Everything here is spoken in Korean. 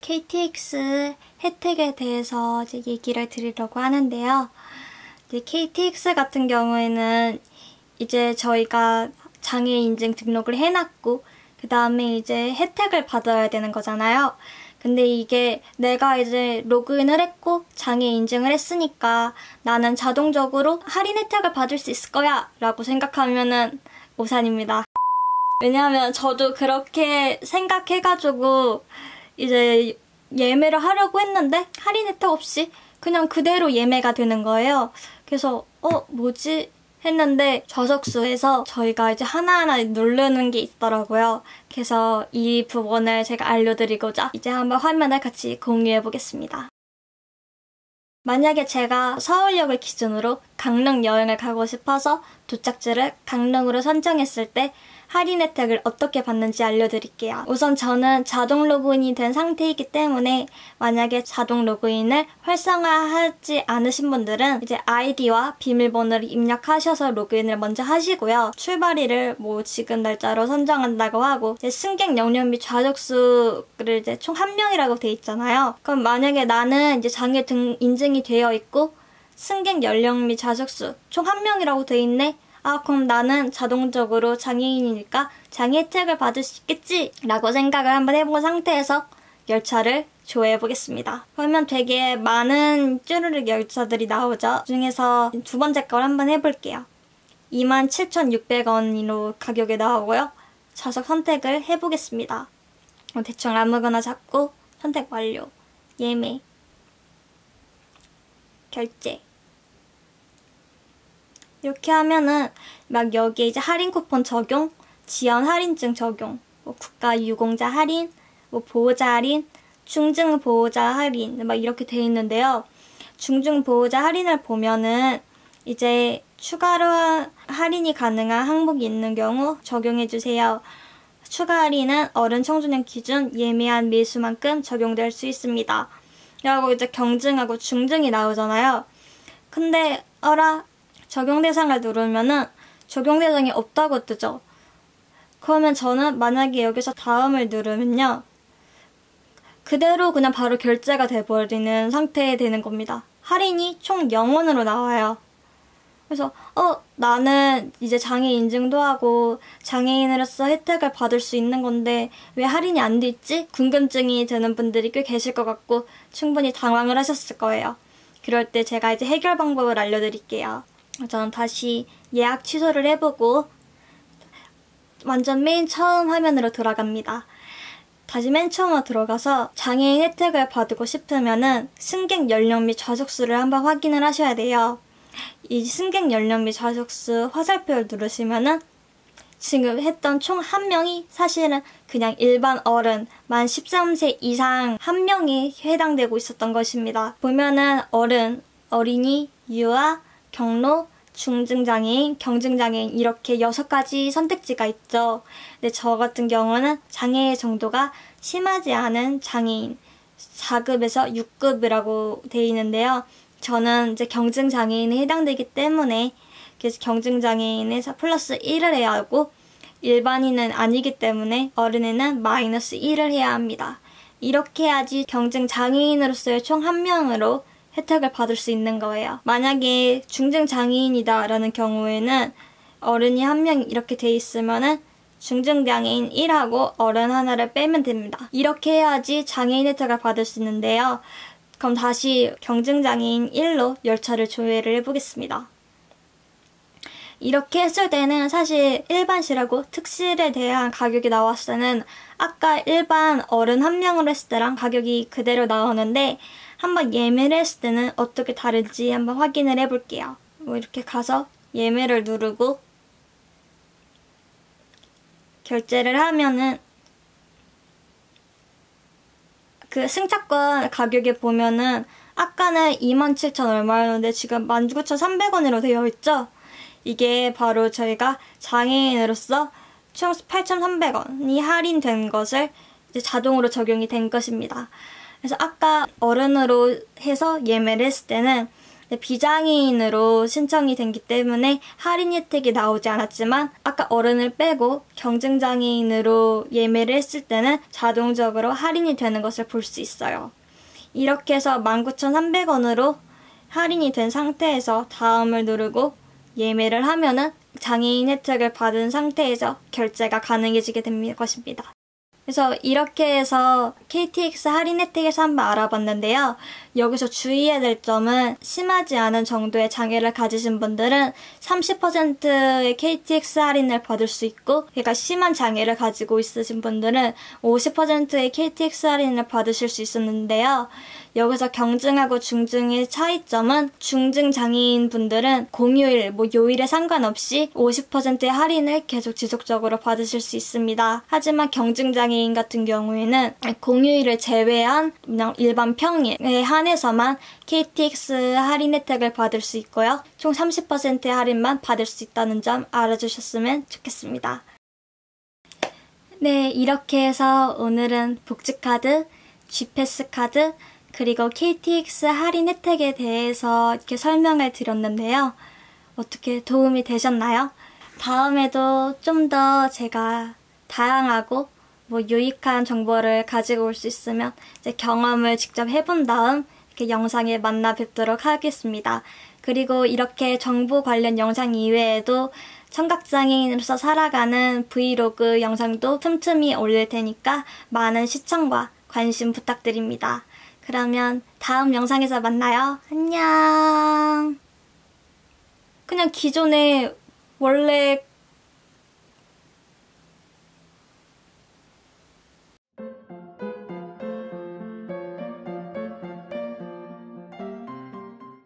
KTX 혜택에 대해서 이제 얘기를 드리려고 하는데요. 이제 KTX 같은 경우에는 이제 저희가 장애 인증 등록을 해놨고 그 다음에 이제 혜택을 받아야 되는 거잖아요. 근데 이게 내가 이제 로그인을 했고 장애 인증을 했으니까 나는 자동적으로 할인 혜택을 받을 수 있을 거야 라고 생각하면은 오산입니다. 왜냐하면 저도 그렇게 생각해가지고 이제 예매를 하려고 했는데 할인 혜택 없이 그냥 그대로 예매가 되는 거예요. 그래서 뭐지? 했는데 좌석수에서 저희가 이제 하나하나 누르는 게 있더라고요. 그래서 이 부분을 제가 알려드리고자 이제 한번 화면을 같이 공유해 보겠습니다. 만약에 제가 서울역을 기준으로 강릉 여행을 가고 싶어서 도착지를 강릉으로 선정했을 때 할인 혜택을 어떻게 받는지 알려드릴게요. 우선 저는 자동 로그인이 된 상태이기 때문에 만약에 자동 로그인을 활성화하지 않으신 분들은 이제 아이디와 비밀번호를 입력하셔서 로그인을 먼저 하시고요. 출발일을 지금 날짜로 선정한다고 하고 이제 승객 연령 및 좌석수를 이제 총 1명이라고 돼 있잖아요. 그럼 만약에 나는 이제 장애 등 인증이 되어 있고 승객 연령 및 좌석수 총 1명이라고 돼 있네. 그럼 나는 자동적으로 장애인이니까 장애 혜택을 받을 수 있겠지? 라고 생각을 한번 해본 상태에서 열차를 조회해 보겠습니다. 그러면 되게 많은 쭈루룩 열차들이 나오죠. 그 중에서 두 번째 걸 한번 해볼게요. 27,600원으로 가격이 나오고요. 좌석 선택을 해보겠습니다. 대충 아무거나 잡고 선택 완료, 예매, 결제. 이렇게 하면은 막 여기에 이제 할인 쿠폰 적용, 지연 할인증 적용, 국가 유공자 할인, 보호자 할인, 중증 보호자 할인 막 이렇게 돼 있는데요. 중증 보호자 할인을 보면은 이제 추가로 할인이 가능한 항목이 있는 경우 적용해주세요. 추가 할인은 어른 청소년 기준 예매한 매수만큼 적용될 수 있습니다. 라고 이제 경증하고 중증이 나오잖아요. 근데 적용 대상을 누르면은 적용 대상이 없다고 뜨죠. 그러면 저는 만약에 여기서 다음을 누르면요. 그대로 그냥 바로 결제가 돼버리는 상태에 되는 겁니다. 할인이 총 0원으로 나와요. 그래서 나는 이제 장애 인증도 하고 장애인으로서 혜택을 받을 수 있는 건데 왜 할인이 안 돼 있지? 궁금증이 드는 분들이 꽤 계실 것 같고 충분히 당황을 하셨을 거예요. 그럴 때 제가 이제 해결 방법을 알려드릴게요. 저는 다시 예약 취소를 해보고 완전 맨 처음 화면으로 들어갑니다. 다시 맨 처음으로 들어가서 장애인 혜택을 받고 싶으면은 승객 연령 및 좌석수를 한번 확인을 하셔야 돼요. 이 승객 연령 및 좌석수 화살표를 누르시면은 지금 했던 총 1명이 사실은 그냥 일반 어른 만 13세 이상 1명이 해당되고 있었던 것입니다. 보면은 어린이, 유아, 경로, 중증장애인, 경증장애인 이렇게 6가지 선택지가 있죠. 근데 저 같은 경우는 장애의 정도가 심하지 않은 장애인 4급에서 6급이라고 되어 있는데요. 저는 이제 경증장애인에 해당되기 때문에 그래서 경증장애인에서 플러스 1을 해야 하고 일반인은 아니기 때문에 어른에는 마이너스 1을 해야 합니다. 이렇게 해야지 경증장애인으로서의 총 1명으로 혜택을 받을 수 있는 거예요. 만약에 중증장애인이다 라는 경우에는 어른이 1명 이렇게 돼 있으면은 중증장애인 1하고 어른 하나를 빼면 됩니다. 이렇게 해야지 장애인 혜택을 받을 수 있는데요. 그럼 다시 경증장애인 1로 열차를 조회를 해보겠습니다. 이렇게 했을 때는 사실 일반실하고 특실에 대한 가격이 나왔을 때는 아까 일반 어른 1명으로 했을 때랑 가격이 그대로 나오는데 한번 예매를 했을 때는 어떻게 다른지 한번 확인을 해볼게요. 이렇게 가서 예매를 누르고 결제를 하면은 그 승차권 가격에 보면은 아까는 27,000 얼마였는데 지금 19,300원으로 되어 있죠? 이게 바로 저희가 장애인으로서 총 8,300원이 할인된 것을 이제 자동으로 적용이 된 것입니다. 그래서 아까 어른으로 해서 예매를 했을 때는 네, 비장애인으로 신청이 된기 때문에 할인 혜택이 나오지 않았지만 아까 어른을 빼고 경증장애인으로 예매를 했을 때는 자동적으로 할인이 되는 것을 볼 수 있어요. 이렇게 해서 19,300원으로 할인이 된 상태에서 다음을 누르고 예매를 하면은 장애인 혜택을 받은 상태에서 결제가 가능해지게 된 것입니다. 그래서 이렇게 해서 KTX 할인 혜택에서 한번 알아봤는데요. 여기서 주의해야 될 점은 심하지 않은 정도의 장애를 가지신 분들은 30%의 KTX 할인을 받을 수 있고, 그러니까 심한 장애를 가지고 있으신 분들은 50%의 KTX 할인을 받으실 수 있었는데요. 여기서 경증하고 중증의 차이점은 중증 장애인 분들은 공휴일, 요일에 상관없이 50%의 할인을 계속 지속적으로 받으실 수 있습니다. 하지만 경증 장애인 같은 경우에는 공휴일을 제외한 그냥 일반 평일에 한해서만 KTX 할인 혜택을 받을 수 있고요. 총 30%의 할인만 받을 수 있다는 점 알아주셨으면 좋겠습니다. 네, 이렇게 해서 오늘은 복지카드, G패스카드, 그리고 KTX 할인 혜택에 대해서 이렇게 설명을 드렸는데요. 어떻게 도움이 되셨나요? 다음에도 좀 더 제가 다양하고 유익한 정보를 가지고 올 수 있으면 이제 경험을 직접 해본 다음 이렇게 영상에 만나 뵙도록 하겠습니다. 그리고 이렇게 정보 관련 영상 이외에도 청각장애인으로서 살아가는 브이로그 영상도 틈틈이 올릴 테니까 많은 시청과 관심 부탁드립니다. 그러면 다음 영상에서 만나요. 안녕. 그냥 기존에 원래